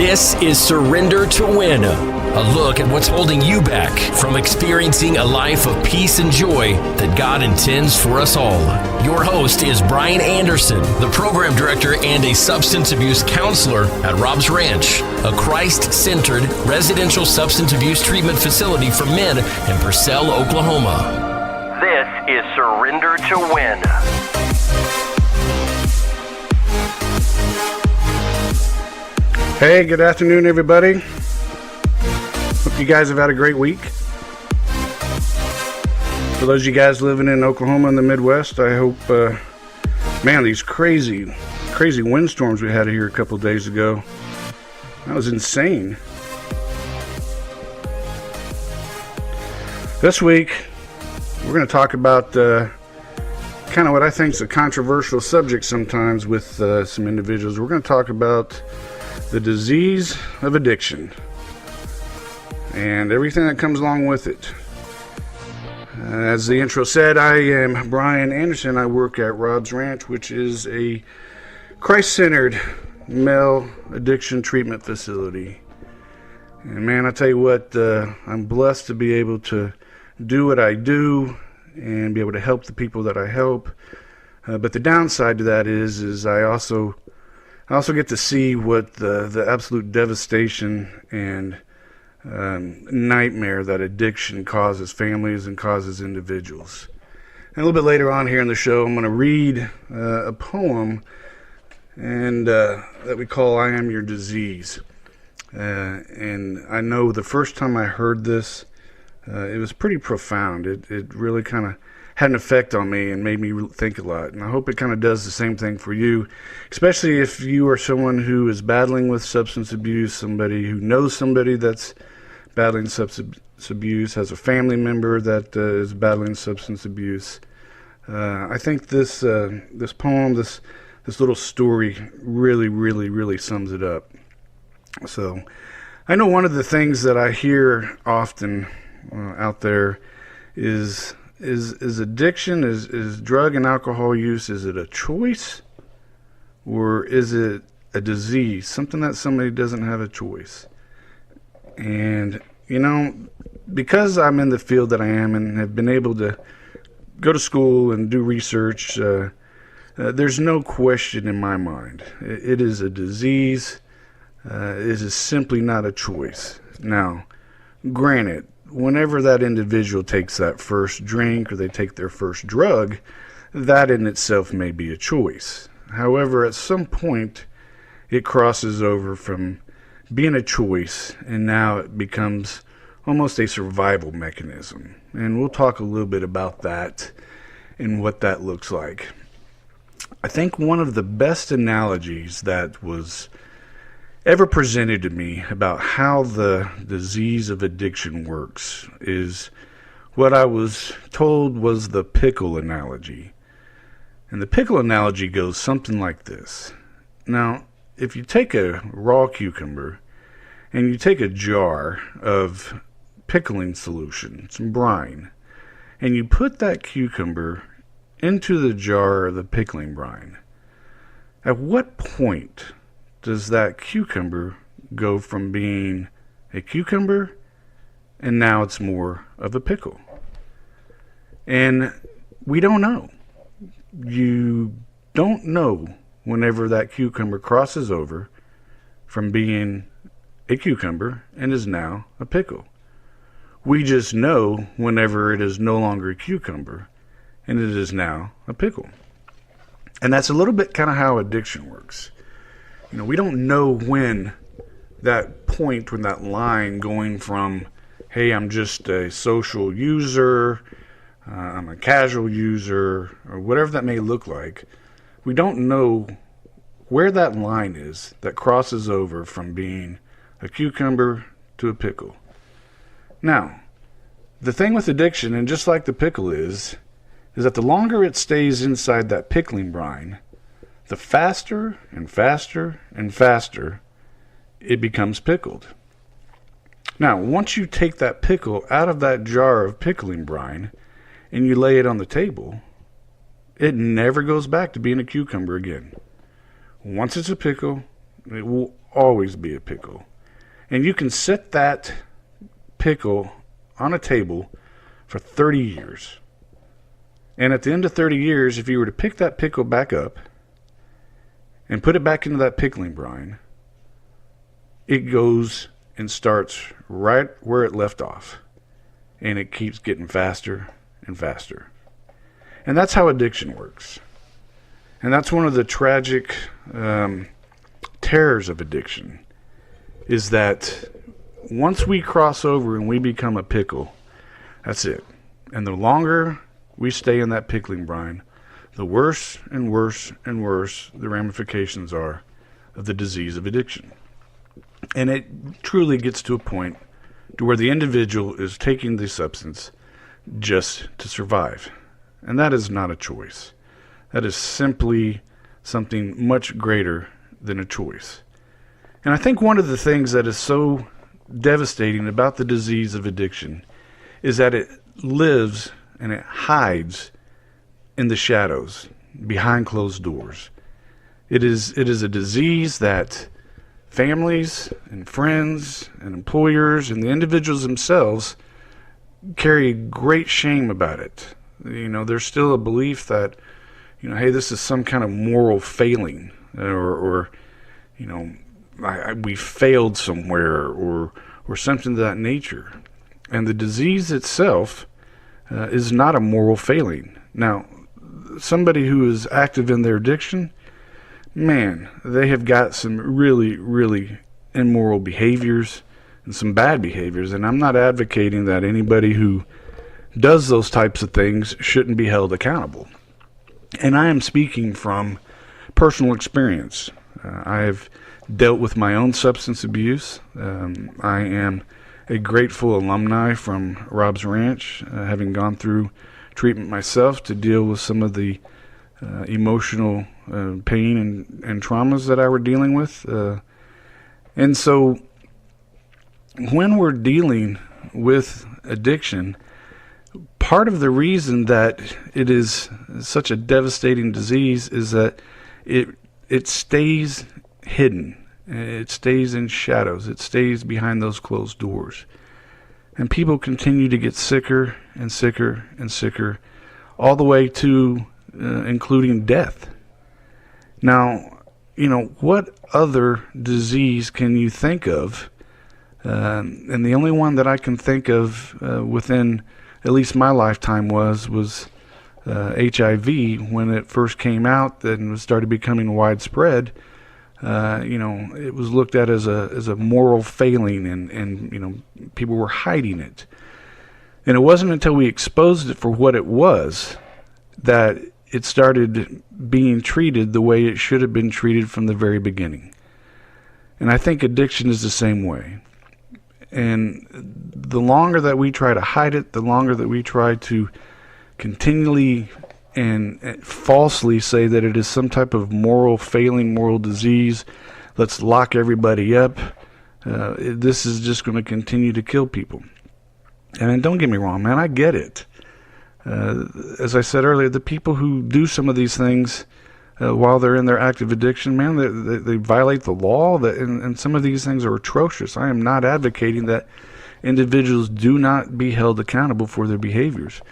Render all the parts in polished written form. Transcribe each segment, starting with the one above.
This is Surrender to Win, a look at what's holding you back from experiencing a life of peace and joy that God intends for us all. Your host is Brian Anderson, the program director and a substance abuse counselor at Rob's Ranch, a Christ-centered residential substance abuse treatment facility for men in Purcell, Oklahoma. This is Surrender to Win. Hey, good afternoon, everybody. Hope you guys have had a great week. For those of you guys living in Oklahoma and the Midwest, I hope, these crazy windstorms we had here a couple days ago, that was insane. This week, we're going to talk about kind of what I think is a controversial subject sometimes with some individuals. We're going to talk about the disease of addiction and everything that comes along with it. As the intro said, I am Brian Anderson. I work at Rob's Ranch, which is a Christ-centered male addiction treatment facility. And man, I tell you what, I'm blessed to be able to do what I do and be able to help the people that I help. But the downside to that is I also get to see what the absolute devastation and nightmare that addiction causes families and causes individuals. And a little bit later on here in the show, I'm going to read a poem and that we call "I Am Your Disease." And I know the first time I heard this, it was pretty profound. It really kind of had an effect on me and made me think a lot. And I hope it kind of does the same thing for you, especially if you are someone who is battling with substance abuse, somebody who knows somebody that's battling substance abuse, has a family member that is battling substance abuse. I think this poem, this little story really sums it up. So I know one of the things that I hear often out there is addiction, is drug and alcohol use, is it a choice or is it a disease, something that somebody doesn't have a choice? And because I'm in the field that I am and have been able to go to school and do research, there's no question in my mind. It is a disease. It is simply not a choice. Now, granted, whenever that individual takes that first drink or they take their first drug, that in itself may be a choice. However, at some point, it crosses over from being a choice and now it becomes almost a survival mechanism. And we'll talk a little bit about that and what that looks like. I think one of the best analogies that was ever presented to me about how the disease of addiction works is what I was told was the pickle analogy. And the pickle analogy goes something like this. Now, if you take a raw cucumber and you take a jar of pickling solution, some brine, and you put that cucumber into the jar of the pickling brine, at what point does that cucumber go from being a cucumber and now it's more of a pickle? And we don't know. You don't know whenever that cucumber crosses over from being a cucumber and is now a pickle. We just know whenever it is no longer a cucumber and it is now a pickle. And that's a little bit kind of how addiction works. We don't know when that point, when that line going from, hey, I'm just a social user, I'm a casual user, or whatever that may look like. We don't know where that line is that crosses over from being a cucumber to a pickle. Now, the thing with addiction, and just like the pickle is that the longer it stays inside that pickling brine, the faster and faster and faster it becomes pickled. Now, once you take that pickle out of that jar of pickling brine and you lay it on the table, it never goes back to being a cucumber again. Once it's a pickle, It will always be a pickle. And you can sit that pickle on a table for 30 years. And at the end of 30 years, if you were to pick that pickle back up and put it back into that pickling brine, it goes and starts right where it left off. And it keeps getting faster and faster. And that's how addiction works. And that's one of the tragic terrors of addiction, is that once we cross over and we become a pickle, that's it. And the longer we stay in that pickling brine, the worse and worse and worse the ramifications are of the disease of addiction. And it truly gets to a point to where the individual is taking the substance just to survive. And that is not a choice. That is simply something much greater than a choice. And I think one of the things that is so devastating about the disease of addiction is that it lives and it hides in the shadows, behind closed doors. It is a disease that families and friends and employers and the individuals themselves carry great shame about it. There's still a belief that, hey, this is some kind of moral failing, or we failed somewhere, or something of that nature. And the disease itself is not a moral failing. Now, somebody who is active in their addiction, man, they have got some really, really immoral behaviors and some bad behaviors. And I'm not advocating that anybody who does those types of things shouldn't be held accountable. And I am speaking from personal experience. I have dealt with my own substance abuse. I am a grateful alumni from Rob's Ranch, having gone through treatment myself to deal with some of the emotional pain and traumas that I were dealing with. And so when we're dealing with addiction, part of the reason that it is such a devastating disease is that it stays hidden. It stays in shadows. It stays behind those closed doors. And people continue to get sicker and sicker and sicker, all the way to including death. Now, what other disease can you think of? And the only one that I can think of within at least my lifetime was HIV when it first came out and started becoming widespread. It was looked at as a moral failing, and people were hiding it. And it wasn't until we exposed it for what it was that it started being treated the way it should have been treated from the very beginning. And I think addiction is the same way. And the longer that we try to hide it, the longer that we try to continually and falsely say that it is some type of moral failing, moral disease, let's lock everybody up, this is just going to continue to kill people. And don't get me wrong, man, I get it. As I said earlier, the people who do some of these things while they're in their active addiction, man, they violate the law, and some of these things are atrocious. I am not advocating that individuals do not be held accountable for their behaviors.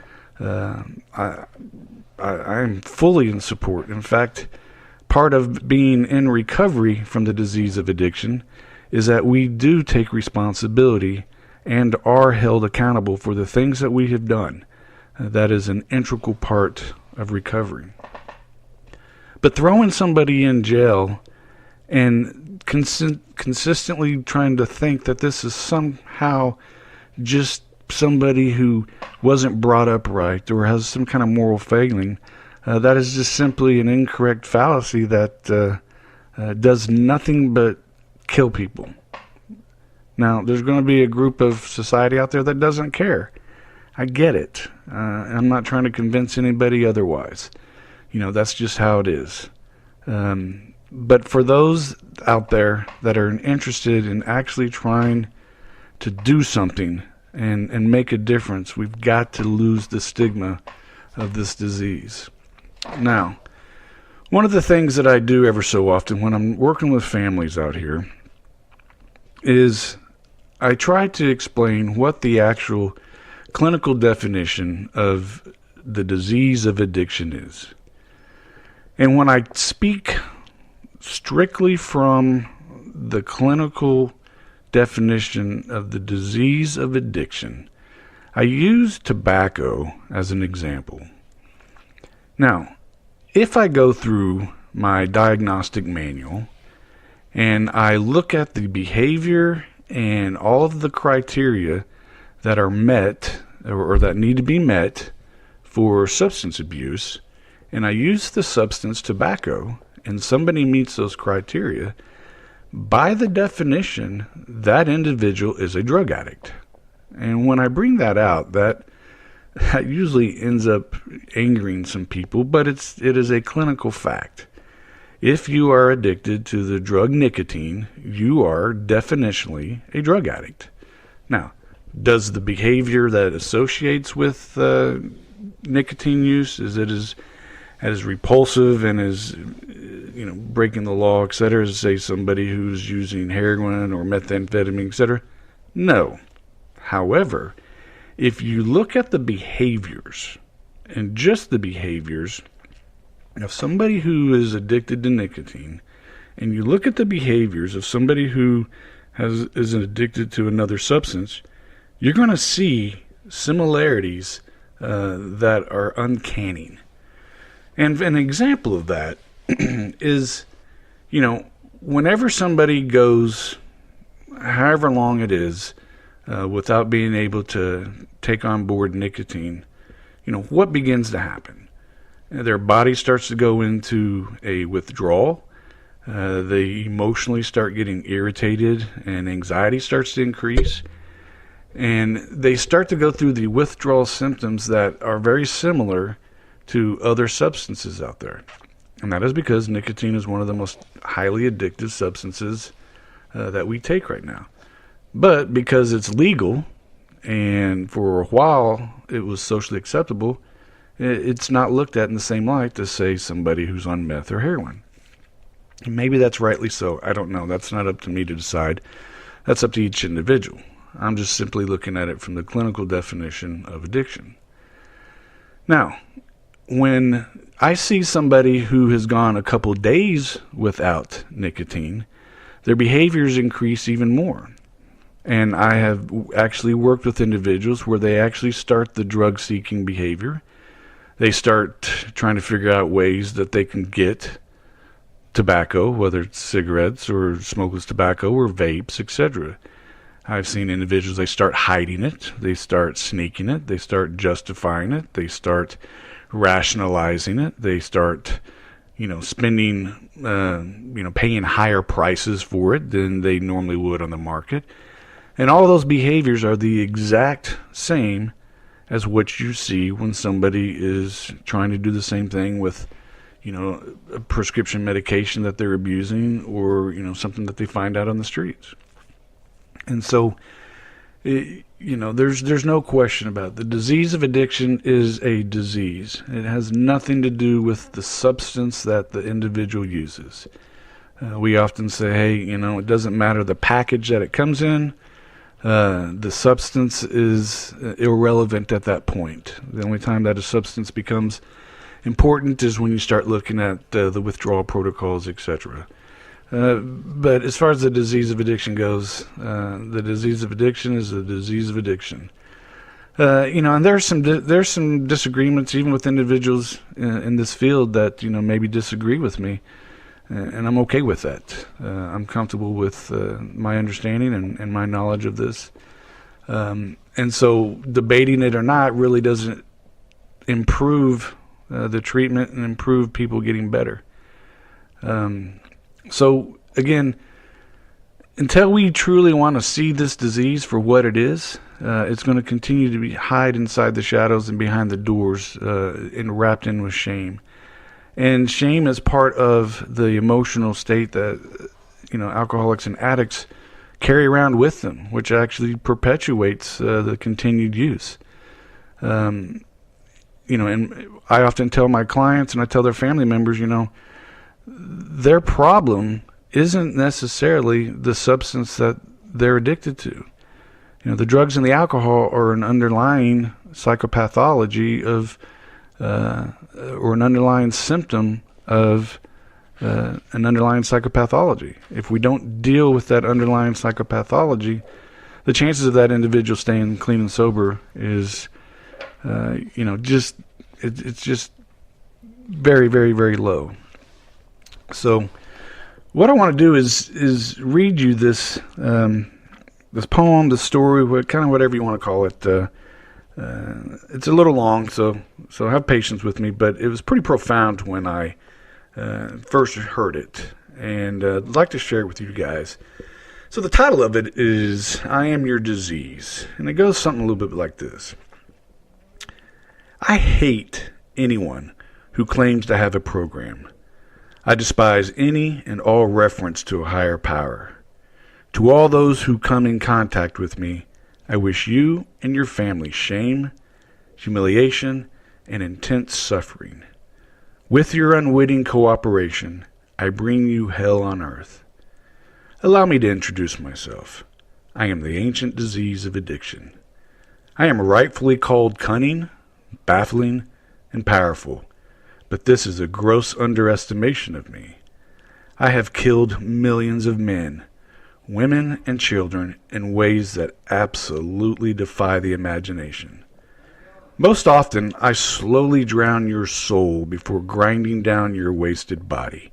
I am fully in support. In fact, part of being in recovery from the disease of addiction is that we do take responsibility and are held accountable for the things that we have done. That is an integral part of recovery. But throwing somebody in jail and consistently trying to think that this is somehow just somebody who wasn't brought up right or has some kind of moral failing, that is just simply an incorrect fallacy that does nothing but kill people. Now, there's going to be a group of society out there that doesn't care. I get it. I'm not trying to convince anybody otherwise. That's just how it is. But for those out there that are interested in actually trying to do something and make a difference, we've got to lose the stigma of this disease. Now, One of the things that I do ever so often when I'm working with families out here is I try to explain what the actual clinical definition of the disease of addiction is. And when I speak strictly from the clinical definition of the disease of addiction, I use tobacco as an example. Now, if I go through my diagnostic manual and I look at the behavior and all of the criteria that are met or that need to be met for substance abuse, and I use the substance tobacco, and somebody meets those criteria, by the definition, that individual is a drug addict. And when I bring that out, that usually ends up angering some people, but it is a clinical fact. If you are addicted to the drug nicotine, you are definitionally a drug addict. Now, does the behavior that associates with nicotine use, is it as repulsive and as breaking the law, etc., as say somebody who's using heroin or methamphetamine, etc.? No. However, if you look at the behaviors, and just the behaviors of somebody who is addicted to nicotine, and you look at the behaviors of somebody who is addicted to another substance, you're going to see similarities that are uncanny. And an example of that is, whenever somebody goes, however long it is, without being able to take on board nicotine, what begins to happen? Their body starts to go into a withdrawal. They emotionally start getting irritated, and anxiety starts to increase. And they start to go through the withdrawal symptoms that are very similar to other substances out there. And that is because nicotine is one of the most highly addictive substances that we take right now. But because it's legal, and for a while it was socially acceptable, it's not looked at in the same light as, say, somebody who's on meth or heroin. And maybe that's rightly so. I don't know. That's not up to me to decide. That's up to each individual. I'm just simply looking at it from the clinical definition of addiction. Now, when I see somebody who has gone a couple days without nicotine, their behaviors increase even more. And I have actually worked with individuals where they actually start the drug-seeking behavior. They start trying to figure out ways that they can get tobacco, whether it's cigarettes or smokeless tobacco or vapes, etc. I've seen individuals, they start hiding it, they start sneaking it, they start justifying it, they start rationalizing it, they start, spending, paying higher prices for it than they normally would on the market. And all of those behaviors are the exact same as what you see when somebody is trying to do the same thing with, a prescription medication that they're abusing, or, something that they find out on the streets. And so, there's no question about it. The disease of addiction is a disease. It has nothing to do with the substance that the individual uses. We often say, hey, it doesn't matter the package that it comes in. The substance is irrelevant at that point. The only time that a substance becomes important is when you start looking at the withdrawal protocols, etc. But as far as the disease of addiction goes, the disease of addiction is a disease of addiction. And there's some disagreements even with individuals in this field that maybe disagree with me, and I'm okay with that. I'm comfortable with my understanding and my knowledge of this, and so debating it or not really doesn't improve the treatment and improve people getting better. So again, until we truly want to see this disease for what it is, it's going to continue to hide inside the shadows and behind the doors, and wrapped in with shame. And shame is part of the emotional state that alcoholics and addicts carry around with them, which actually perpetuates the continued use. And I often tell my clients and I tell their family members, their problem isn't necessarily the substance that they're addicted to. The drugs and the alcohol are an underlying psychopathology of, or an underlying symptom of an underlying psychopathology. If we don't deal with that underlying psychopathology, the chances of that individual staying clean and sober is, it's just very, very, very low. So what I want to do is read you this this poem, this story, kind of whatever you want to call it. It's a little long, so have patience with me, but it was pretty profound when I first heard it, and I'd like to share it with you guys. So the title of it is I Am Your Disease, and it goes something a little bit like this. I hate anyone who claims to have a program. I despise any and all reference to a higher power. To all those who come in contact with me, I wish you and your family shame, humiliation, and intense suffering. With your unwitting cooperation, I bring you hell on earth. Allow me to introduce myself. I am the ancient disease of addiction. I am rightfully called cunning, baffling, and powerful, but this is a gross underestimation of me. I have killed millions of men, women, and children in ways that absolutely defy the imagination. Most often, I slowly drown your soul before grinding down your wasted body.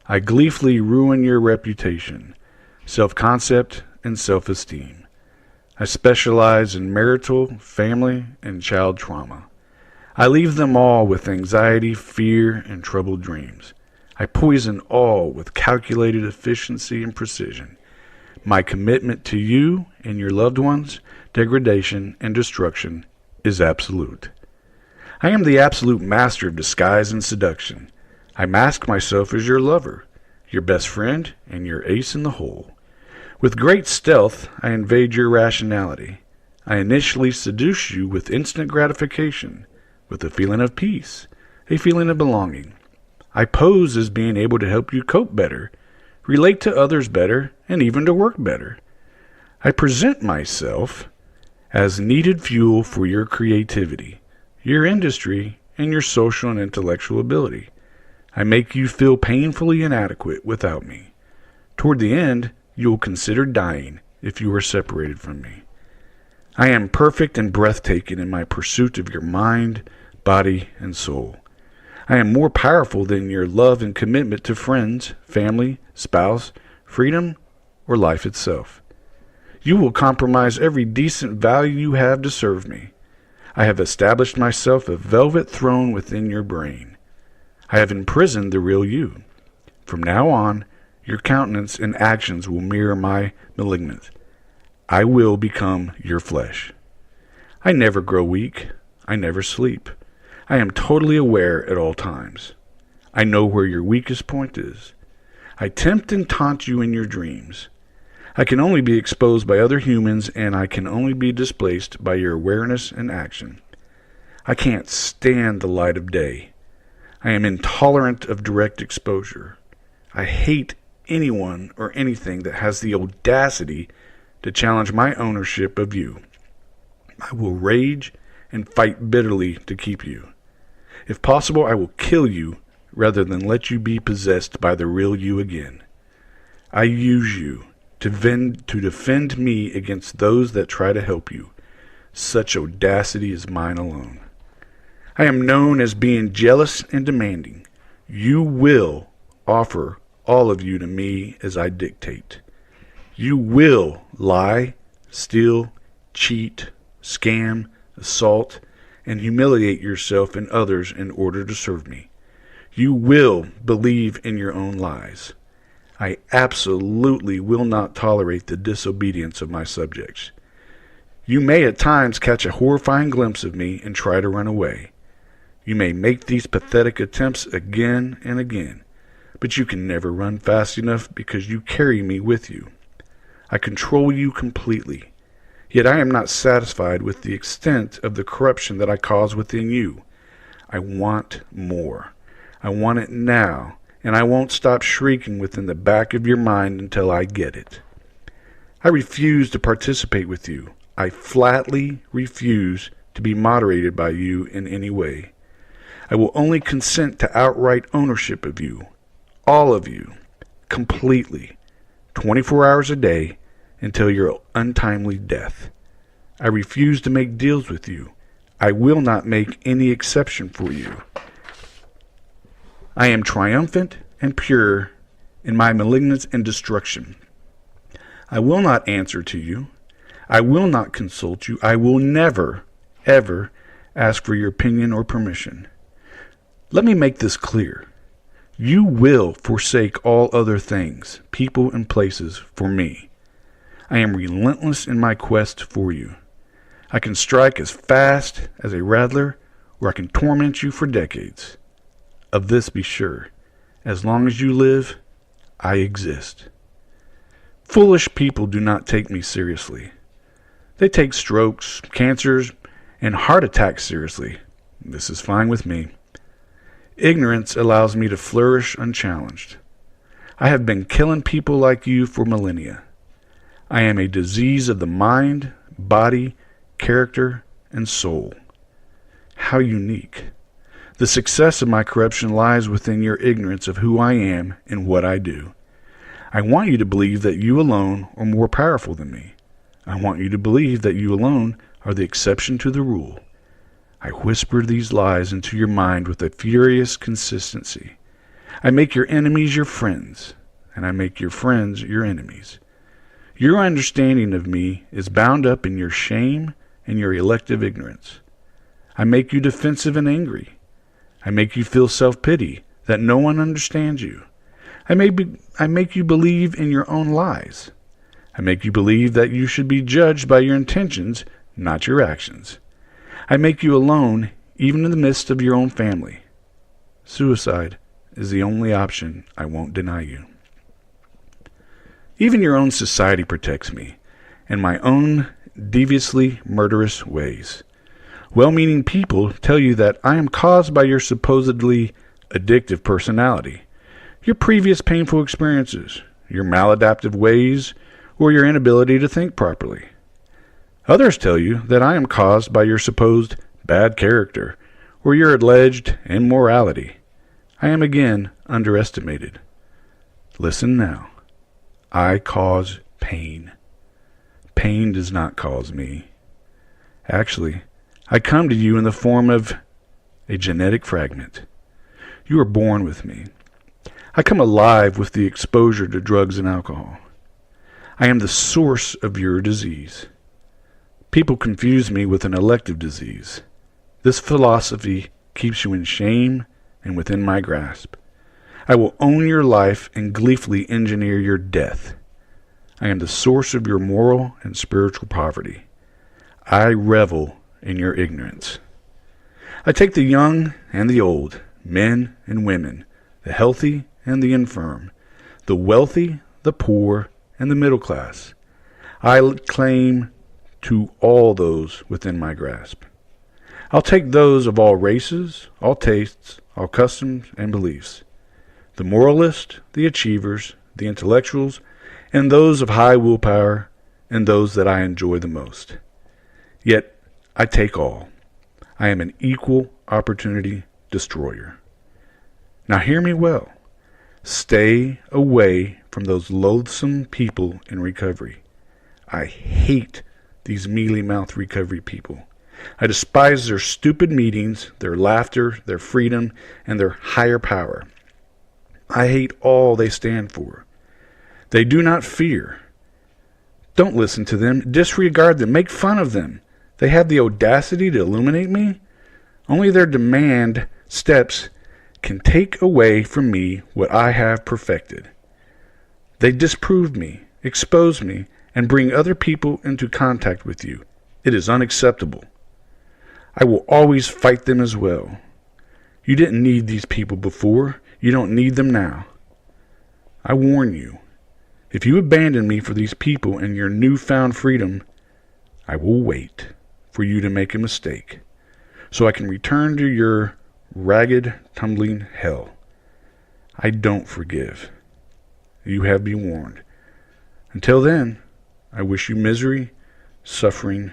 I gleefully ruin your reputation, self-concept, and self-esteem. I specialize in marital, family, and child trauma. I leave them all with anxiety, fear, and troubled dreams. I poison all with calculated efficiency and precision. My commitment to you and your loved ones, degradation, and destruction is absolute. I am the absolute master of disguise and seduction. I mask myself as your lover, your best friend, and your ace in the hole. With great stealth, I invade your rationality. I initially seduce you with instant gratification, with a feeling of peace, a feeling of belonging. I pose as being able to help you cope better, relate to others better, and even to work better. I present myself as needed fuel for your creativity, your industry, and your social and intellectual ability. I make you feel painfully inadequate without me. Toward the end, you will consider dying if you are separated from me. I am perfect and breathtaking in my pursuit of your mind, body, and soul. I am more powerful than your love and commitment to friends, family, spouse, freedom, or life itself. You will compromise every decent value you have to serve me. I have established myself a velvet throne within your brain. I have imprisoned the real you. From now on, your countenance and actions will mirror my malignant. I will become your flesh. I never grow weak. I never sleep. I am totally aware at all times. I know where your weakest point is. I tempt and taunt you in your dreams. I can only be exposed by other humans, and I can only be displaced by your awareness and action. I can't stand the light of day. I am intolerant of direct exposure. I hate anyone or anything that has the audacity to challenge my ownership of you. I will rage and fight bitterly to keep you. If possible, I will kill you rather than let you be possessed by the real you again. I use you to defend me against those that try to help you. Such audacity is mine alone. I am known as being jealous and demanding. You will offer all of you to me as I dictate. You will lie, steal, cheat, scam, assault, and humiliate yourself and others in order to serve me. You will believe in your own lies. I absolutely will not tolerate the disobedience of my subjects. You may at times catch a horrifying glimpse of me and try to run away. You may make these pathetic attempts again and again, but you can never run fast enough because you carry me with you. I control you completely. Yet I am not satisfied with the extent of the corruption that I cause within you. I want more. I want it now, and I won't stop shrieking within the back of your mind until I get it. I refuse to participate with you. I flatly refuse to be moderated by you in any way. I will only consent to outright ownership of you, all of you, completely, 24 hours a day, until your untimely death. I refuse to make deals with you. I will not make any exception for you. I am triumphant and pure in my malignance and destruction. I will not answer to you. I will not consult you. I will never, ever ask for your opinion or permission. Let me make this clear. You will forsake all other things, people and places, for me. I am relentless in my quest for you. I can strike as fast as a rattler, or I can torment you for decades. Of this be sure. As long as you live, I exist. Foolish people do not take me seriously. They take strokes, cancers, and heart attacks seriously. This is fine with me. Ignorance allows me to flourish unchallenged. I have been killing people like you for millennia. I am a disease of the mind, body, character, and soul. How unique. The success of my corruption lies within your ignorance of who I am and what I do. I want you to believe that you alone are more powerful than me. I want you to believe that you alone are the exception to the rule. I whisper these lies into your mind with a furious consistency. I make your enemies your friends, and I make your friends your enemies. Your understanding of me is bound up in your shame and your elective ignorance. I make you defensive and angry. I make you feel self-pity that no one understands you. I make you believe in your own lies. I make you believe that you should be judged by your intentions, not your actions. I make you alone, even in the midst of your own family. Suicide is the only option I won't deny you. Even your own society protects me, and my own deviously murderous ways. Well-meaning people tell you that I am caused by your supposedly addictive personality, your previous painful experiences, your maladaptive ways, or your inability to think properly. Others tell you that I am caused by your supposed bad character, or your alleged immorality. I am again underestimated. Listen now. I cause pain. Pain does not cause me. Actually, I come to you in the form of a genetic fragment. You are born with me. I come alive with the exposure to drugs and alcohol. I am the source of your disease. People confuse me with an elective disease. This philosophy keeps you in shame and within my grasp. I will own your life and gleefully engineer your death. I am the source of your moral and spiritual poverty. I revel in your ignorance. I take the young and the old, men and women, the healthy and the infirm, the wealthy, the poor, and the middle class. I claim to all those within my grasp. I'll take those of all races, all tastes, all customs and beliefs, the moralists, the achievers, the intellectuals, and those of high willpower, and those that I enjoy the most. Yet I take all. I am an equal opportunity destroyer. Now hear me well. Stay away from those loathsome people in recovery. I hate these mealy-mouthed recovery people. I despise their stupid meetings, their laughter, their freedom, and their higher power. I hate all they stand for. They do not fear. Don't listen to them. Disregard them. Make fun of them. They have the audacity to illuminate me. Only their demand steps can take away from me what I have perfected. They disprove me, expose me, and bring other people into contact with you. It is unacceptable. I will always fight them as well. You didn't need these people before. You don't need them now. I warn you, if you abandon me for these people and your newfound freedom, I will wait for you to make a mistake, so I can return to your ragged, tumbling hell. I don't forgive. You have been warned. Until then, I wish you misery, suffering,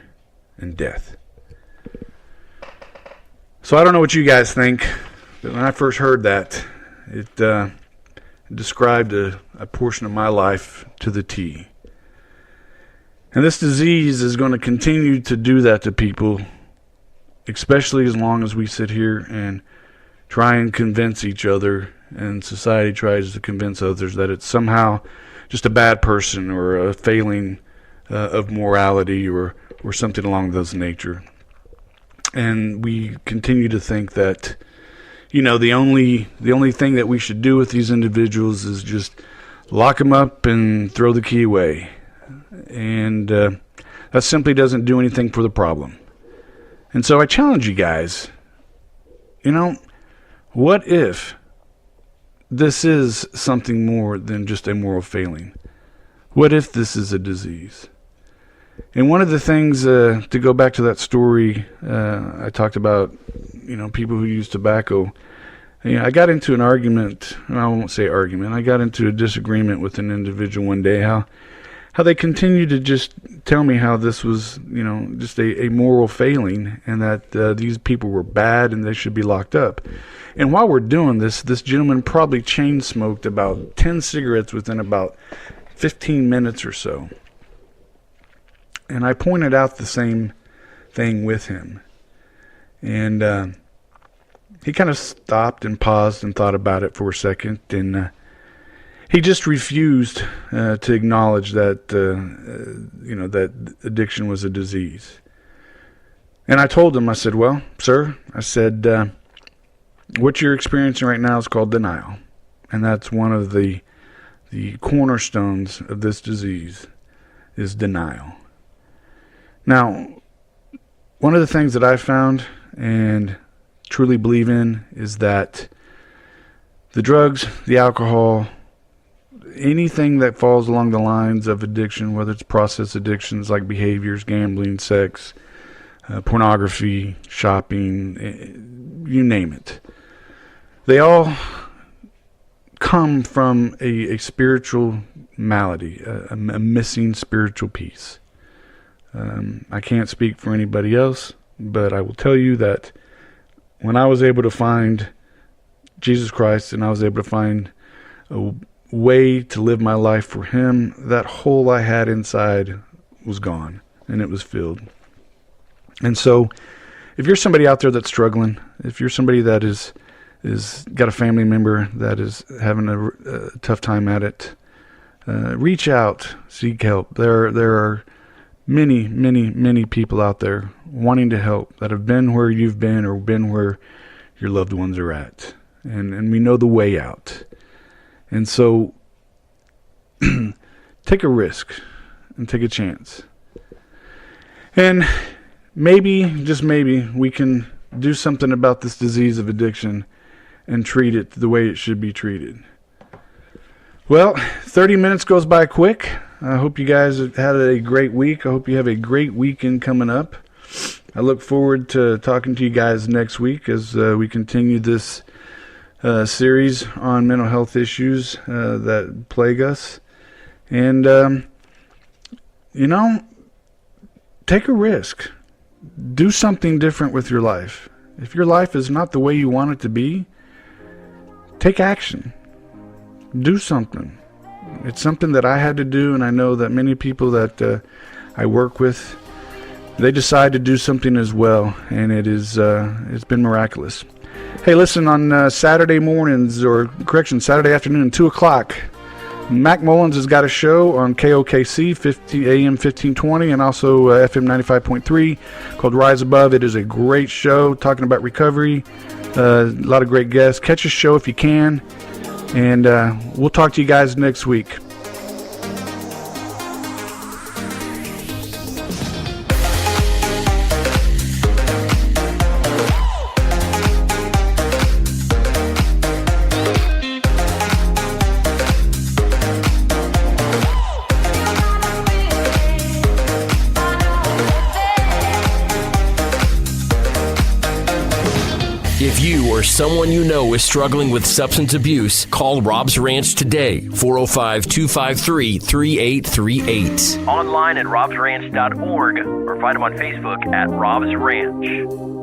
and death. So I don't know what you guys think, but when I first heard that, it described a portion of my life to the T. And this disease is going to continue to do that to people, especially as long as we sit here and try and convince each other, and society tries to convince others that it's somehow just a bad person or a failing of morality or something along those nature. And we continue to think that, the only thing that we should do with these individuals is just lock them up and throw the key away. And that simply doesn't do anything for the problem. And so I challenge you guys, what if this is something more than just a moral failing? What if this is a disease? And one of the things, to go back to that story, I talked about, people who use tobacco. I got into an argument, I won't say argument, I got into a disagreement with an individual one day, how they continued to just tell me how this was, just a moral failing, and that these people were bad and they should be locked up. And while we're doing this gentleman probably chain smoked about 10 cigarettes within about 15 minutes or so. And I pointed out the same thing with him. And he kind of stopped and paused and thought about it for a second. And he just refused to acknowledge that, that addiction was a disease. And I told him, I said, well, sir, I said, what you're experiencing right now is called denial. And that's one of the cornerstones of this disease is denial. Now, one of the things that I found and truly believe in is that the drugs, the alcohol, anything that falls along the lines of addiction, whether it's process addictions like behaviors, gambling, sex, pornography, shopping, you name it, they all come from a spiritual malady, a missing spiritual piece. I can't speak for anybody else, but I will tell you that when I was able to find Jesus Christ and I was able to find a way to live my life for Him, that hole I had inside was gone and it was filled. And so if you're somebody out there that's struggling, if you're somebody that is got a family member that is having a tough time at it, reach out, seek help. There are many people out there wanting to help that have been where you've been or been where your loved ones are at. And we know the way out. And so take a risk and take a chance. And maybe, just maybe, we can do something about this disease of addiction and treat it the way it should be treated. Well, 30 minutes goes by quick. I hope you guys have had a great week. I hope you have a great weekend coming up. I look forward to talking to you guys next week as we continue this series on mental health issues that plague us. And, take a risk. Do something different with your life. If your life is not the way you want it to be, take action. Do something. It's something that I had to do, and I know that many people that I work with, they decide to do something as well, and it's been miraculous. Hey, listen, on Saturday mornings, Saturday afternoon, 2 o'clock, Mac Mullins has got a show on KOKC, 50 AM 1520, and also FM 95.3 called Rise Above. It is a great show talking about recovery. A lot of great guests. Catch his show if you can. And we'll talk to you guys next week. If you or someone you know is struggling with substance abuse, call Rob's Ranch today, 405-253-3838. Online at robsranch.org or find him on Facebook at Rob's Ranch.